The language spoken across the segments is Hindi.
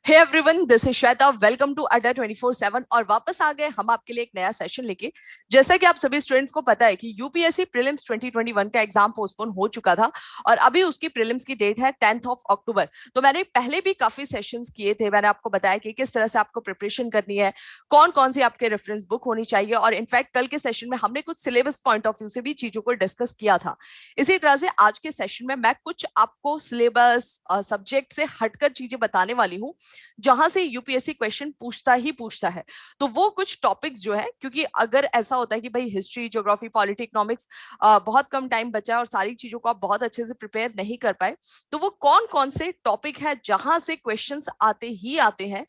Hey everyone, this is Shweta. Welcome to Adda 24/7। और वापस आ गए हम आपके लिए एक नया सेशन लेके। जैसा कि आप सभी स्टूडेंट्स को पता है कि यूपीएससी प्रीलिम्स 2021 का एग्जाम पोस्टपोन हो चुका था और अभी उसकी प्रीलिम्स की डेट है 10th ऑफ अक्टूबर। तो मैंने पहले भी काफी सेशंस किए थे। मैंने आपको बताया कि किस तरह से आपको प्रिपरेशन करनी है, कौन कौन सी आपके रेफरेंस बुक होनी चाहिए, और इनफैक्ट कल के सेशन में हमने कुछ सिलेबस पॉइंट ऑफ व्यू से भी चीजों को डिस्कस किया था। इसी तरह से आज के सेशन में मैं कुछ आपको सिलेबस सब्जेक्ट से हटकर चीजें बताने वाली हूँ जहां से यूपीएससी क्वेश्चन पूछता ही पूछता है। तो वो कुछ टॉपिक्स जो है, क्योंकि अगर ऐसा होता है कि भाई हिस्ट्री, ज्योग्राफी, पॉलिटी, इकोनॉमिक्स बहुत कम टाइम बचा है और सारी चीजों को आप बहुत अच्छे से प्रिपेयर नहीं कर पाए, तो वो कौन कौन से टॉपिक है जहां से क्वेश्चंस आते ही आते हैं,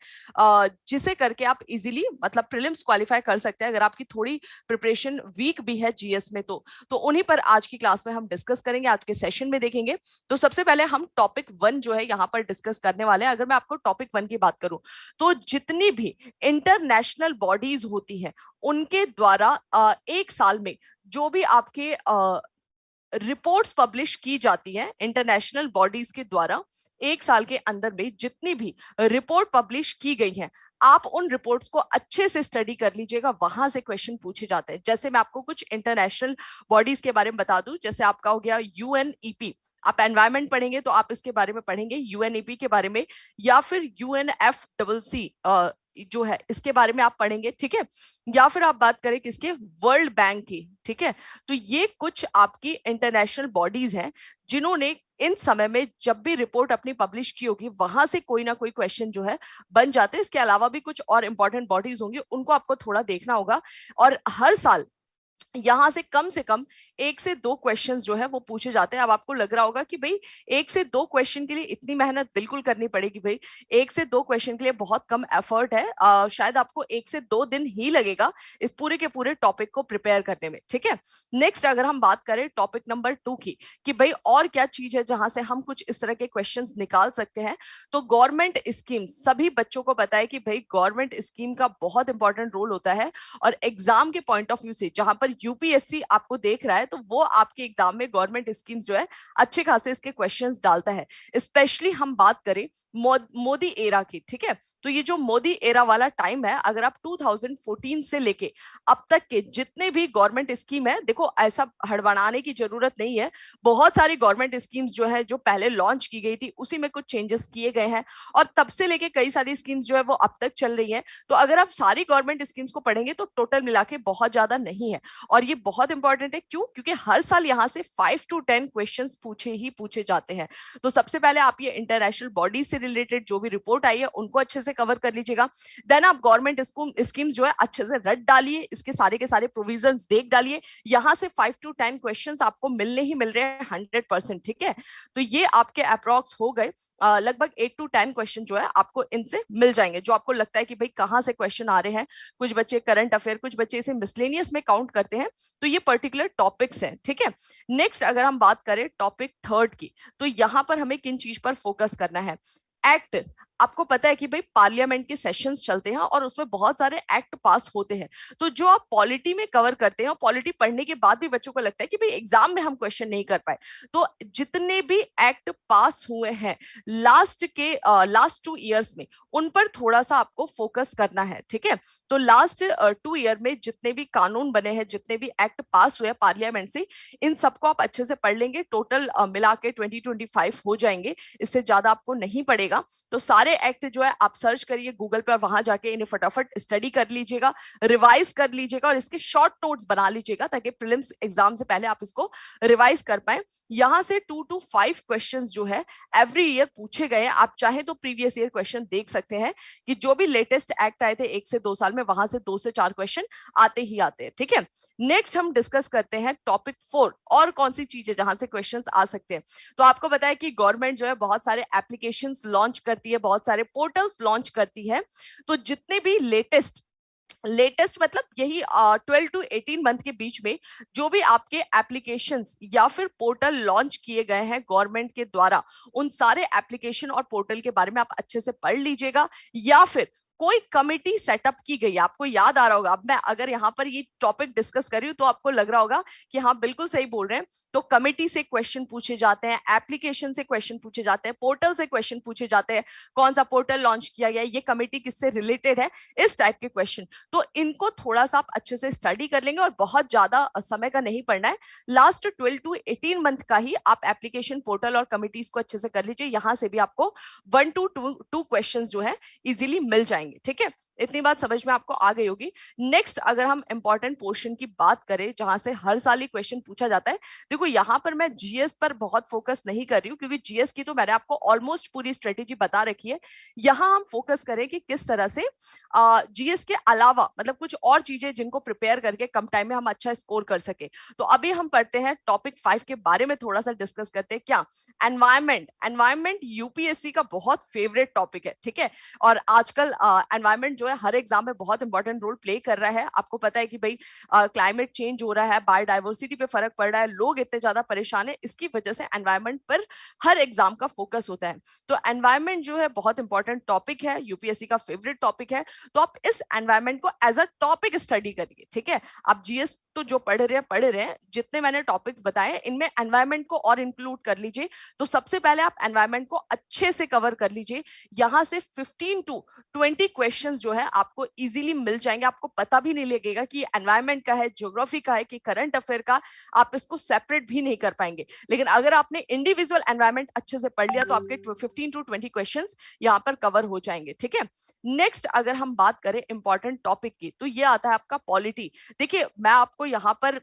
जिसे करके आप इजीली मतलब प्रीलिम्स क्वालिफाई कर सकते हैं अगर आपकी थोड़ी प्रिपरेशन वीक भी है जीएस में। तो उन्हीं पर आज की क्लास में हम डिस्कस करेंगे, आज के सेशन में देखेंगे। तो सबसे पहले हम टॉपिक 1 जो है यहाँ पर डिस्कस करने वाले हैं। अगर मैं आपको टॉपिक 1 की बात करूं तो जितनी भी इंटरनेशनल बॉडीज होती हैं उनके द्वारा एक साल में जो भी आपके रिपोर्ट्स पब्लिश की जाती है इंटरनेशनल बॉडीज के द्वारा, एक साल के अंदर में जितनी भी रिपोर्ट पब्लिश की गई है, आप उन रिपोर्ट्स को अच्छे से स्टडी कर लीजिएगा। वहां से क्वेश्चन पूछे जाते हैं। जैसे मैं आपको कुछ इंटरनेशनल बॉडीज के बारे में बता दूं, जैसे आपका हो गया यूएनईपी। आप एनवायरमेंट पढ़ेंगे तो आप इसके बारे में पढ़ेंगे, यूएनईपी के बारे में, या फिर यूएनएफडबलसी जो है इसके बारे में आप पढ़ेंगे, ठीक है। या फिर आप बात करें किसके, वर्ल्ड बैंक की, ठीक है। तो ये कुछ आपकी इंटरनेशनल बॉडीज हैं जिन्होंने इन समय में जब भी रिपोर्ट अपनी पब्लिश की होगी वहां से कोई ना कोई क्वेश्चन जो है बन जाते हैं। इसके अलावा भी कुछ और इंपॉर्टेंट बॉडीज होंगी, उनको आपको थोड़ा देखना होगा। और हर साल यहां से कम 1 से 2 क्वेश्चंस जो है वो पूछे जाते हैं। अब आपको लग रहा होगा कि भाई 1 से 2 क्वेश्चन के लिए इतनी मेहनत बिल्कुल करनी पड़ेगी। भाई 1 से 2 क्वेश्चन के लिए बहुत कम एफर्ट है। शायद आपको 1 से 2 दिन ही लगेगा इस पूरे के पूरे टॉपिक को प्रिपेयर करने में, ठीक है। नेक्स्ट अगर हम बात करें टॉपिक नंबर 2 की, कि भाई और क्या चीज है जहां से हम कुछ इस तरह के क्वेश्चन निकाल सकते हैं, तो गवर्नमेंट स्कीम। सभी बच्चों को पता है कि भाई गवर्नमेंट स्कीम का बहुत इंपॉर्टेंट रोल होता है। और एग्जाम के पॉइंट ऑफ व्यू से जहां पर यूपीएससी आपको देख रहा है, तो वो आपके एग्जाम में गवर्नमेंट स्कीम्स जो है अच्छे खासे इसके क्वेश्चंस डालता है। स्पेशली हम बात करें मोदी एरा की, ठीक है। तो ये जो मोदी एरा वाला टाइम है, अगर आप 2014 से लेके अब तक के जितने भी गवर्नमेंट स्कीम है, देखो ऐसा हड़बड़ाने की जरूरत नहीं है। बहुत सारी गवर्नमेंट स्कीम्स जो है जो पहले लॉन्च की गई थी उसी में कुछ चेंजेस किए गए हैं, और तब से लेके कई सारी स्कीम्स जो है वो अब तक चल रही है। तो अगर आप सारी गवर्नमेंट स्कीम्स को पढ़ेंगे तो टोटल मिला के बहुत ज्यादा नहीं है। और ये बहुत इंपॉर्टेंट है, क्यों? क्योंकि हर साल यहाँ से 5 to 10 क्वेश्चंस पूछे ही पूछे जाते हैं। तो सबसे पहले आप ये इंटरनेशनल बॉडी से रिलेटेड जो भी रिपोर्ट आई है उनको अच्छे से कवर कर लीजिएगा। देन आप गवर्नमेंट स्कीम्स जो है अच्छे से रट डालिए, इसके सारे के सारे प्रोविजंस देख डालिए। यहाँ से 5 to 10 क्वेश्चन आपको मिलने ही मिल रहे हैं 100%, ठीक है। तो ये आपके अप्रोक्स हो गए लगभग 8 to 10 क्वेश्चन जो है आपको इनसे मिल जाएंगे, जो आपको लगता है कि भाई कहाँ से क्वेश्चन आ रहे हैं। कुछ बच्चे करंट अफेयर, कुछ बच्चे इसे मिसलेनियस में काउंट करते हैं। तो ये पर्टिकुलर टॉपिक्स हैं, ठीक है। नेक्स्ट अगर हम बात करें टॉपिक 3 की, तो यहां पर हमें किन चीज पर फोकस करना है। एक्ट। आपको पता है कि भाई पार्लियामेंट के सेशंस चलते हैं और उसमें बहुत सारे एक्ट पास होते हैं। तो जो आप पॉलिटी में कवर करते हैं और पॉलिटी पढ़ने के बाद भी बच्चों को लगता है कि भाई एग्जाम में हम क्वेश्चन नहीं कर पाए, तो जितने भी एक्ट पास हुए हैं लास्ट 2 ईयर्स में, उन पर थोड़ा सा आपको फोकस करना है, ठीक है। तो लास्ट 2 ईयर में जितने भी कानून बने हैं, जितने भी एक्ट पास हुए पार्लियामेंट से, इन सबको आप अच्छे से पढ़ लेंगे। टोटल मिला के 2025 हो जाएंगे, इससे ज्यादा आपको नहीं पड़ेगा। तो सारे एक्ट जो है आप सर्च करिए गूगल पर, वहां जाके इन्हें फटाफट स्टडी कर लीजिएगा, रिवाइज कर लीजिएगा और इसके शॉर्ट नोट्स बना लीजिएगा ताकि प्रीलिम्स एग्जाम से पहले आप इसको रिवाइज कर पाए। यहां से 2 to 5 क्वेश्चंस जो है एवरी ईयर पूछे गए। आप चाहे तो प्रीवियस ईयर क्वेश्चन देख सकते हैं कि जो भी लेटेस्ट एक्ट आए थे 1 से 2 साल में, वहां से 2 से 4 क्वेश्चन आते ही आते हैं, ठीक है। नेक्स्ट हम डिस्कस करते हैं टॉपिक 4, और कौन सी चीज है जहां से क्वेश्चन आ सकते हैं। तो आपको पता है कि गवर्नमेंट जो है बहुत सारे एप्लीकेशन लॉन्च करती है, बहुत सारे पोर्टल्स लॉन्च करती है। तो जितने भी लेटेस्ट मतलब यही 12 to 18 मंथ के बीच में जो भी आपके एप्लीकेशंस या फिर पोर्टल लॉन्च किए गए हैं गवर्नमेंट के द्वारा, उन सारे एप्लीकेशन और पोर्टल के बारे में आप अच्छे से पढ़ लीजिएगा। या फिर कोई कमिटी सेटअप की गई, आपको याद आ रहा होगा। अब मैं अगर यहाँ पर ये टॉपिक डिस्कस कर रही हूँ तो आपको लग रहा होगा कि हाँ बिल्कुल सही बोल रहे हैं। तो कमिटी से क्वेश्चन पूछे जाते हैं, एप्लीकेशन से क्वेश्चन पूछे जाते हैं, पोर्टल से क्वेश्चन पूछे जाते हैं, कौन सा पोर्टल लॉन्च किया गया, ये कमिटी किससे रिलेटेड है, इस टाइप के क्वेश्चन। तो इनको थोड़ा सा आप अच्छे से स्टडी कर लेंगे और बहुत ज्यादा समय का नहीं पढ़ना है। लास्ट 12 to 18 मंथ का ही आप एप्लीकेशन, पोर्टल और कमिटीज को अच्छे से कर लीजिए। यहां से भी आपको 1 to 2 क्वेश्चन जो है इजीली मिल जाएंगे। ठीक है, इतनी बात समझ में आपको आ गई होगी। नेक्स्ट अगर हम इंपॉर्टेंट पोर्शन की बात करें जहां से हर साल ही क्वेश्चन पूछा जाता है, देखो यहाँ पर मैं जीएस पर बहुत फोकस नहीं कर रही हूँ क्योंकि जीएस की तो मैंने आपको ऑलमोस्ट पूरी स्ट्रेटेजी बता रखी है। यहाँ हम फोकस करें कि किस तरह से जीएस के अलावा मतलब कुछ और चीजें जिनको प्रिपेयर करके कम टाइम में हम अच्छा स्कोर कर सके। तो अभी हम पढ़ते हैं टॉपिक 5 के बारे में थोड़ा सा डिस्कस करते हैं। क्या? एनवायरमेंट। एनवायरमेंट यूपीएससी का बहुत फेवरेट टॉपिक है। ठीक है, और आजकल एनवायरमेंट जो है हर एग्जाम में बहुत इंपॉर्टेंट रोल प्ले कर रहा है। आपको पता है कि भाई क्लाइमेट चेंज हो रहा है, बायोडाइवर्सिटी पे फर्क पड़ रहा है, लोग इतने ज्यादा परेशान है, इसकी वजह से एनवायरमेंट पर हर एग्जाम का फोकस होता है। तो एनवायरमेंट जो है बहुत इंपॉर्टेंट टॉपिक है, यूपीएससी का फेवरेट टॉपिक है। तो आप इस एनवायरमेंट को एज अ टॉपिक स्टडी करिए। ठीक है, आप जीएस तो जो पढ़ रहे हैं, जितने मैंने टॉपिक्स बताए इनमें एनवायरमेंट को और इंक्लूड कर लीजिए। तो सबसे पहले आप एनवायरमेंट को अच्छे से कवर कर लीजिए। यहां से 15 to 20 क्वेश्चंस जो है आपको इजीली मिल जाएंगे। आपको पता भी नहीं लगेगा कि एनवायरमेंट का है, ज्योग्राफी का है कि करंट अफेयर का, आप इसको सेपरेट भी नहीं कर पाएंगे। लेकिन अगर आपने इंडिविजुअल एनवायरमेंट अच्छे से पढ़ लिया तो आपके 15 to 20 क्वेश्चंस यहाँ पर कवर हो जाएंगे। ठीक है, नेक्स्ट अगर हम बात करें इंपॉर्टेंट टॉपिक की तो ये आता है आपका पॉलिटी। देखिए मैं आपको यहाँ पर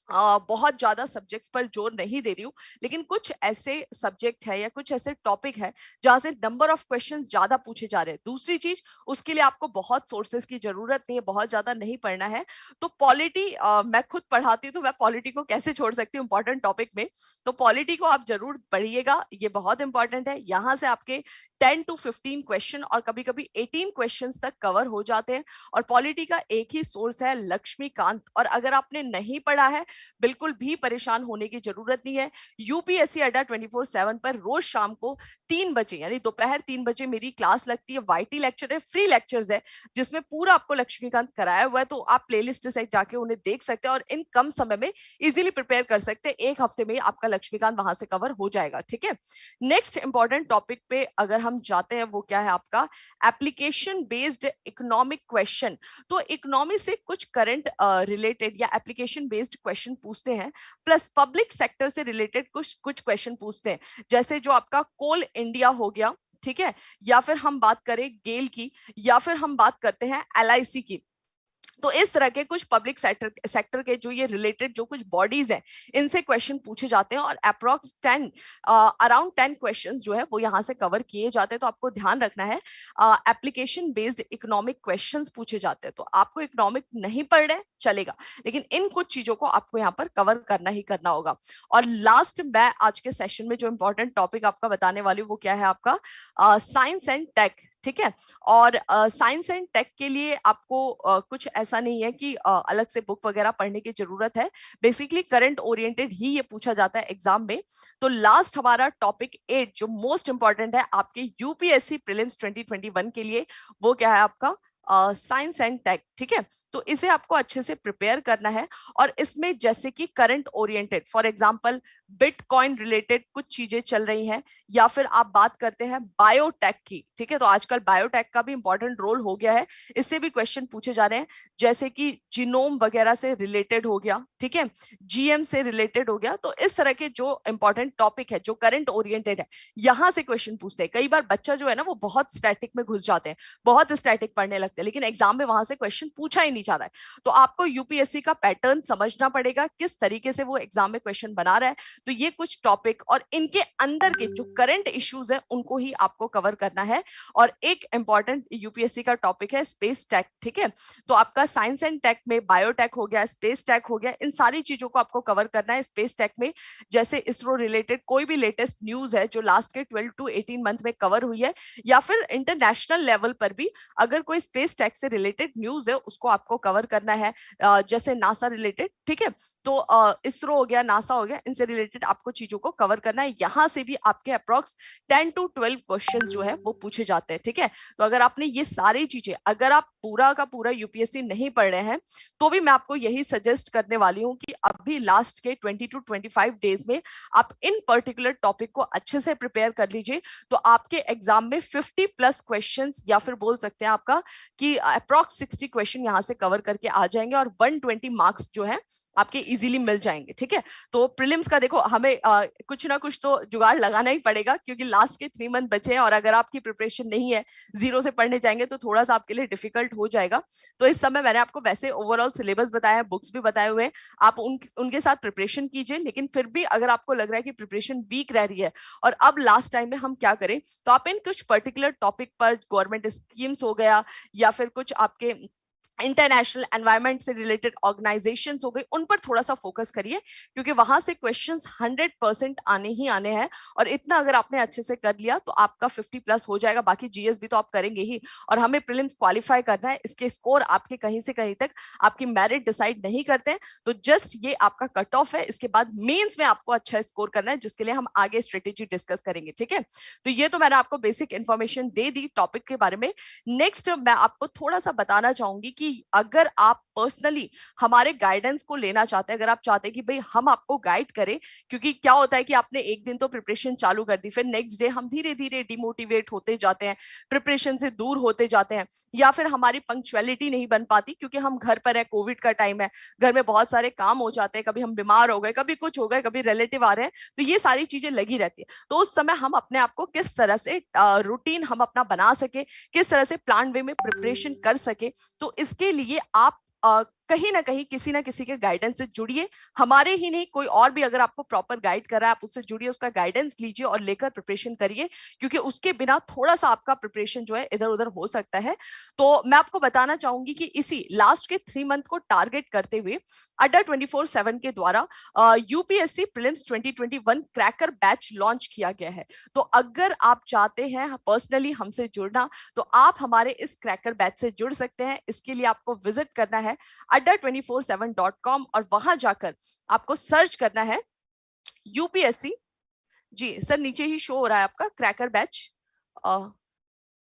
बहुत ज्यादा सब्जेक्ट्स पर जोर नहीं दे रही हूँ, लेकिन कुछ ऐसे सब्जेक्ट है या कुछ ऐसे टॉपिक है जहां से नंबर ऑफ क्वेश्चंस ज्यादा पूछे जा रहे हैं। दूसरी चीज, उसके लिए आपको बहुत सोर्सेस की जरूरत नहीं है, बहुत ज्यादा नहीं पढ़ना है। तो पॉलिटी मैं खुद पढ़ाती हूँ तो मैं पॉलिटी को कैसे छोड़ सकती हूँ इंपॉर्टेंट टॉपिक में। तो पॉलिटी को आप जरूर पढ़िएगा, ये बहुत इंपॉर्टेंट है। यहाँ से आपके 10 to 15 क्वेश्चन और कभी कभी 18 क्वेश्चंस तक कवर हो जाते हैं। और पॉलिटी का एक ही सोर्स है लक्ष्मीकांत, और अगर आपने नहीं पढ़ा है बिल्कुल भी परेशान होने की जरूरत नहीं है। यूपीएससी अड्डा 24/7 पर रोज शाम को 3 बजे यानी दोपहर 3 बजे मेरी क्लास लगती है। वाईटी लेक्चर है, फ्री लेक्चर्स है जिसमें पूरा आपको लक्ष्मीकांत कराया हुआ है। तो आप प्लेलिस्ट से जाके उन्हें देख सकते हैं और इन कम समय में इजीली प्रिपेयर कर सकते हैं। एक हफ्ते में आपका लक्ष्मीकांत वहां से कवर हो जाएगा। ठीक है, नेक्स्ट इंपॉर्टेंट टॉपिक पे अगर हम जाते हैं वो क्या है आपका एप्लीकेशन बेस्ड इकोनॉमिक क्वेश्चन। तो इकोनॉमी से कुछ करंट रिलेटेड या एप्लीकेशन बेस्ड क्वेश्चन पूछते हैं, प्लस पब्लिक सेक्टर से रिलेटेड कुछ क्वेश्चन पूछते हैं, जैसे जो आपका कोल इंडिया हो गया। ठीक है, या फिर हम बात करें गेल की, या फिर हम बात करते हैं एलआईसी की। तो इस तरह के कुछ पब्लिक सेक्टर के जो ये रिलेटेड जो कुछ बॉडीज हैं इनसे क्वेश्चन पूछे जाते हैं और अप्रॉक्स 10 अराउंड 10 क्वेश्चंस जो है वो यहाँ से कवर किए जाते हैं। तो आपको ध्यान रखना है एप्लीकेशन बेस्ड इकोनॉमिक क्वेश्चंस पूछे जाते हैं। तो आपको इकोनॉमिक नहीं पढ़ रहे चलेगा, लेकिन इन कुछ चीजों को आपको यहाँ पर कवर करना ही करना होगा। और लास्ट मैं आज के सेशन में जो इंपॉर्टेंट टॉपिक आपका बताने वाली हूँ वो क्या है आपका साइंस एंड टेक। ठीक है, और साइंस एंड टेक के लिए आपको कुछ ऐसा नहीं है कि अलग से बुक वगैरह पढ़ने की जरूरत है। बेसिकली करंट ओरिएंटेड ही ये पूछा जाता है एग्जाम में। तो लास्ट हमारा टॉपिक 8 जो मोस्ट इंपॉर्टेंट है आपके यूपीएससी प्रीलिम्स 2021 के लिए, वो क्या है आपका साइंस एंड टेक। ठीक है, तो इसे आपको अच्छे से प्रिपेयर करना है। और इसमें जैसे कि current oriented, for example bitcoin related कुछ चीजें चल रही हैं, या फिर आप बात करते हैं बायोटेक की। ठीक है, तो आजकल बायोटेक का भी इंपॉर्टेंट रोल हो गया है, इससे भी क्वेश्चन पूछे जा रहे हैं, जैसे कि जीनोम वगैरह से रिलेटेड हो गया। ठीक है, जीएम से रिलेटेड हो गया। तो इस तरह के जो इंपॉर्टेंट टॉपिक है जो करंट ओरिएंटेड है, यहां से क्वेश्चन पूछते हैं। कई बार बच्चा जो है ना वो बहुत स्टैटिक में घुस जाते हैं, बहुत स्टैटिक पढ़ने लगते हैं, लेकिन एग्जाम में वहां से क्वेश्चन पूछा ही नहीं जा रहा है। तो आपको यूपीएससी का पैटर्न समझना पड़ेगा, किस तरीके से वो एग्जाम में क्वेश्चन बना रहा है। तो ये कुछ टॉपिक और इनके अंदर के जो करंट इश्यूज है उनको ही आपको कवर करना है। और एक इंपॉर्टेंट यूपीएससी का टॉपिक है स्पेस टेक। ठीक है, तो आपका साइंस एंड टेक में बायोटेक हो गया, स्पेस टेक हो गया, इन सारी चीजों को आपको कवर करना है। स्पेस टेक में जैसे इसरो रिलेटेड कोई भी लेटेस्ट न्यूज है जो लास्ट के 12 to 18 मंथ में कवर हुई है, या फिर इंटरनेशनल लेवल पर भी अगर कोई स्पेस टेक से रिलेटेड न्यूज है उसको आपको कवर करना है, जैसे नासा रिलेटेड। ठीक है, तो इसरो हो गया, नासा हो गया, इनसे रिलेटेड रिलेटेड आपको चीजों को कवर करना है। यहाँ से भी आपके अप्रॉक्स 10 to 12 क्वेश्चन जो है वो पूछे जाते हैं, ठीक है। तो अगर आपने ये सारी चीजें, अगर आप पूरा का पूरा यूपीएससी नहीं पढ़ रहे हैं तो भी मैं आपको यही सजेस्ट करने वाली हूँ कि अभी लास्ट के 20 to 25 डेज में आप इन पर्टिकुलर टॉपिक को अच्छे से प्रिपेयर कर लीजिए। तो आपके एग्जाम में 50+ क्वेश्चंस, या फिर बोल सकते हैं आपका कि अप्रॉक्स 60 क्वेश्चन यहाँ से कवर करके आ जाएंगे और 120 मार्क्स जो है आपके इजीली मिल जाएंगे, ठीक है। तो प्रीलिम्स का देखो हमें कुछ ना कुछ तो जुगाड़ लगाना ही पड़ेगा, क्योंकि लास्ट के 3 मंथ बचे हैं और अगर आपकी प्रिपरेशन नहीं है, जीरो से पढ़ने जाएंगे तो थोड़ा सा आपके लिए डिफिकल्ट हो जाएगा। तो इस समय मैंने आपको वैसे ओवरऑल सिलेबस बताया है, बुक्स भी बताए हुए हैं, आप उनके साथ प्रिपरेशन कीजिए। लेकिन फिर भी अगर आपको लग रहा है कि प्रिपरेशन वीक रह रही है और अब लास्ट टाइम में हम क्या करें, तो आप इन कुछ पर्टिकुलर टॉपिक पर, गवर्नमेंट स्कीम्स हो गया या फिर कुछ आपके इंटरनेशनल एनवायरनमेंट से रिलेटेड ऑर्गेनाइजेशंस हो गई, उन पर थोड़ा सा फोकस करिए, क्योंकि वहां से क्वेश्चंस 100% आने ही आने हैं। और इतना अगर आपने अच्छे से कर लिया तो आपका 50+ हो जाएगा। बाकी जीएस भी तो आप करेंगे ही, और हमें प्रीलिम्स क्वालिफाई करना है, इसके स्कोर आपके कहीं से कहीं तक आपकी मेरिट डिसाइड नहीं करते हैं। तो जस्ट ये आपका कट ऑफ है, इसके बाद मेंस में आपको अच्छा स्कोर करना है, जिसके लिए हम आगे स्ट्रेटेजी डिस्कस करेंगे, ठीक है। तो ये तो मैंने आपको basic information they the topic के बारे में। नेक्स्ट मैं आपको थोड़ा सा बताना चाहूंगी कि अगर आप पर्सनली हमारे गाइडेंस को लेना चाहते हैं, अगर आप चाहते हैं कि भाई हम आपको गाइड करें, क्योंकि क्या होता है कि आपने एक दिन तो प्रिपरेशन चालू कर दी, फिर नेक्स्ट डे हम धीरे धीरे डिमोटिवेट होते जाते हैं, प्रिपरेशन से दूर होते जाते हैं, या फिर हमारी पंक्चुअलिटी नहीं बन पाती क्योंकि हम घर पर है, कोविड का टाइम है, घर में बहुत सारे काम हो जाते हैं, कभी हम बीमार हो गए, कभी कुछ हो गए, कभी रिलेटिव आ रहे हैं, तो ये सारी चीजें लगी रहती है। तो उस समय हम अपने आप को किस तरह से रूटीन हम अपना बना सके, किस तरह से प्लान वे में प्रिपरेशन कर सके, तो इसके लिए आप कहीं ना कहीं किसी ना किसी के गाइडेंस से जुड़िए। हमारे ही नहीं, कोई और भी अगर आपको प्रॉपर गाइड कर रहा है, आप उससे जुड़िए, उसका गाइडेंस लीजिए और लेकर प्रिपरेशन करिए, क्योंकि उसके बिना थोड़ा सा आपका प्रिपरेशन जो है इधर उधर हो सकता है। तो मैं आपको बताना चाहूंगी कि इसी लास्ट के 3 मंथ को टारगेट करते हुए अड्डा 24/7 के द्वारा UPSC prelims 2021 cracker batch launch किया गया है। तो अगर आप चाहते हैं पर्सनली हमसे जुड़ना, तो आप हमारे इस क्रैकर बैच से जुड़ सकते हैं। इसके लिए आपको विजिट करना है adda247.com और वहां जाकर आपको सर्च करना है यूपीएससी, जी सर नीचे ही शो हो रहा है आपका क्रैकर बैच,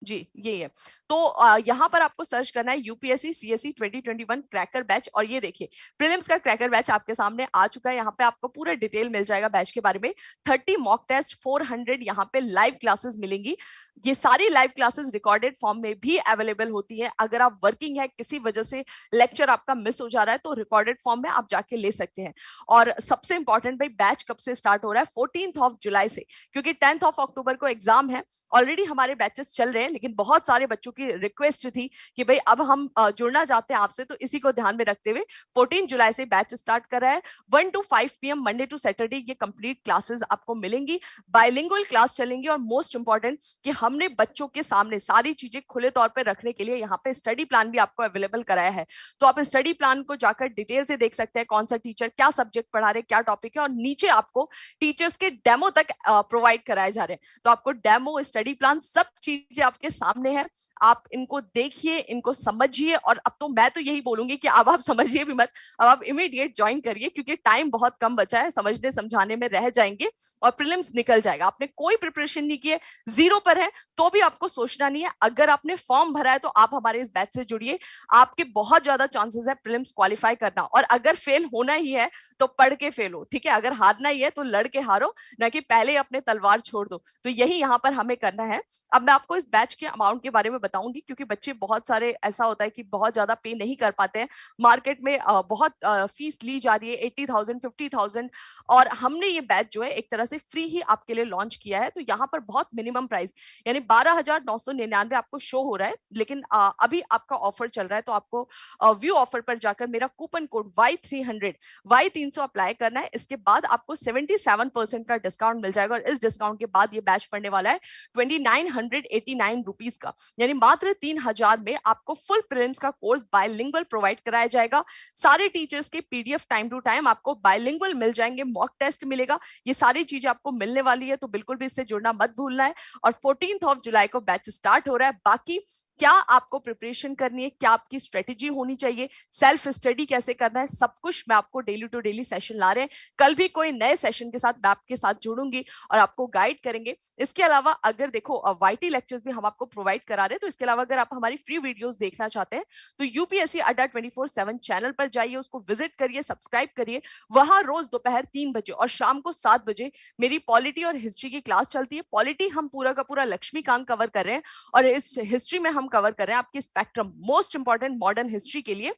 जी ये है। तो यहाँ पर आपको सर्च करना है यूपीएससी सीएससी 2021 क्रैकर बैच, और ये देखिए प्रीलिम्स का क्रैकर बैच आपके सामने आ चुका है। यहाँ पे आपको पूरा डिटेल मिल जाएगा बैच के बारे में। 30 मॉक टेस्ट, 400 यहाँ पे लाइव क्लासेस मिलेंगी। ये सारी लाइव क्लासेस रिकॉर्डेड फॉर्म में भी अवेलेबल होती है। अगर आप वर्किंग है, किसी वजह से लेक्चर आपका मिस हो जा रहा है, तो रिकॉर्डेड फॉर्म में आप जाके ले सकते हैं। और सबसे इंपॉर्टेंट भाई, बैच कब से स्टार्ट हो रहा है? 14 जुलाई से, क्योंकि 10 अक्टूबर को एग्जाम है। ऑलरेडी हमारे बैचेस चल रहे हैं, लेकिन बहुत सारे बच्चों की रिक्वेस्ट थी कि भाई अब हम जुड़ना चाहते हैं आपसे, तो इसी को ध्यान में रखते हुए 14 जुलाई से बैच स्टार्ट कर रहा है। 1 to 5 PM Monday to Saturday ये कंप्लीट क्लासेस आपको मिलेंगी। बाइलिंगुअल क्लास चलेंगी, और मोस्ट इंपॉर्टेंट कि हमने बच्चों के सामने सारी चीजें खुले तौर पर रखने के लिए यहाँ पे स्टडी प्लान भी आपको अवेलेबल कराया है। तो आप स्टडी प्लान को जाकर डिटेल से देख सकते हैं, कौन सा टीचर क्या सब्जेक्ट पढ़ा रहे, क्या टॉपिक है, और नीचे आपको टीचर्स के डेमो तक प्रोवाइड कराए जा रहे हैं। तो आपको डेमो, स्टडी प्लान, सब चीजें आपके सामने है। आप इनको देखिए, इनको समझिए, और अब तो मैं तो यही बोलूंगी कि अब आप समझिए भी मत, अब आप इमीडिएट ज्वाइन करिए, क्योंकि टाइम बहुत कम बचा है, समझने समझाने में रह जाएंगे और प्रीलिम्स निकल जाएगा। आपने कोई प्रिपरेशन नहीं की है, जीरो पर है, तो भी आपको सोचना नहीं है। अगर आपने फॉर्म भरा है तो आप हमारे इस बैच से जुड़िए, आपके बहुत ज्यादा चांसेस है प्रीलिम्स क्वालिफाई करना। और अगर फेल होना ही है तो पढ़ के फेल हो, ठीक है। अगर हारना ही है तो लड़ के हारो, ना कि पहले अपने तलवार छोड़ दो। तो यही यहाँ पर हमें करना है। अब मैं आपको इस बैच के अमाउंट के बारे में बताऊंगी, क्योंकि बच्चे बहुत सारे ऐसा होता है कि बहुत ज्यादा पे नहीं कर पाते हैं। मार्केट में बहुत फीस ली जा रही है, 80,000 50,000, और हमने ये बैच जो है एक तरह से फ्री ही आपके लिए लॉन्च किया है। तो यहाँ पर बहुत मिनिमम प्राइस यानी 12,999 आपको शो हो रहा है, लेकिन अभी आपका ऑफर चल रहा है। तो आपको व्यू ऑफर पर जाकर मेरा कूपन कोड Y300 अप्लाई करना है। इसके बाद आपको 77% का डिस्काउंट मिल जाएगा, और इस डिस्काउंट के बाद ये बैच पड़ने वाला है 2,989 रुपीज का, यानी मात्र 3,000 में आपको फुल प्रीलिम्स का कोर्स बायलिंगुअल प्रोवाइड कराया जाएगा। सारे टीचर्स के पीडीएफ टाइम टू टाइम आपको बायलिंगुअल मिल जाएंगे, मॉक टेस्ट मिलेगा, ये सारी चीजें आपको मिलने वाली है, तो बिल्कुल भी इससे जुड़ना मत भूलना है। और 14 जुलाई को बैच स्टार्ट हो रहा है। बाकी क्या आपको प्रिपरेशन करनी है, क्या आपकी स्ट्रेटेजी होनी चाहिए, सेल्फ स्टडी कैसे करना है, सब कुछ मैं आपको डेली टू डेली सेशन ला रहे हैं। कल भी कोई नए सेशन के साथ मैं आपके साथ जुड़ूंगी और आपको गाइड करेंगे। इसके अलावा अगर देखो वाईटी लेक्चर्स भी हम आपको प्रोवाइड करा रहे हैं, तो इसके अलावा अगर आप हमारी फ्री वीडियोस देखना चाहते हैं तो यूपीएससी अड्डा 24/7 चैनल पर जाइए, उसको विजिट करिए, सब्सक्राइब करिए। वहां रोज दोपहर 3 बजे और शाम को 7 बजे मेरी पॉलिटी और हिस्ट्री की क्लास चलती है। पॉलिटी हम पूरा का पूरा लक्ष्मीकांत कवर कर रहे हैं और इस हिस्ट्री में हम कवर कर रहे हैं आपकी spectrum, most important modern history के लिए,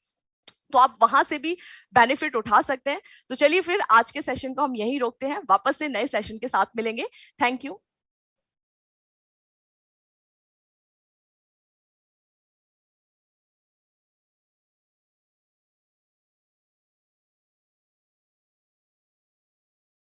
तो आप वहां से भी बेनिफिट उठा सकते हैं। तो चलिए फिर आज के सेशन को हम यहीं रोकते हैं, वापस से नए सेशन के साथ मिलेंगे। Thank you.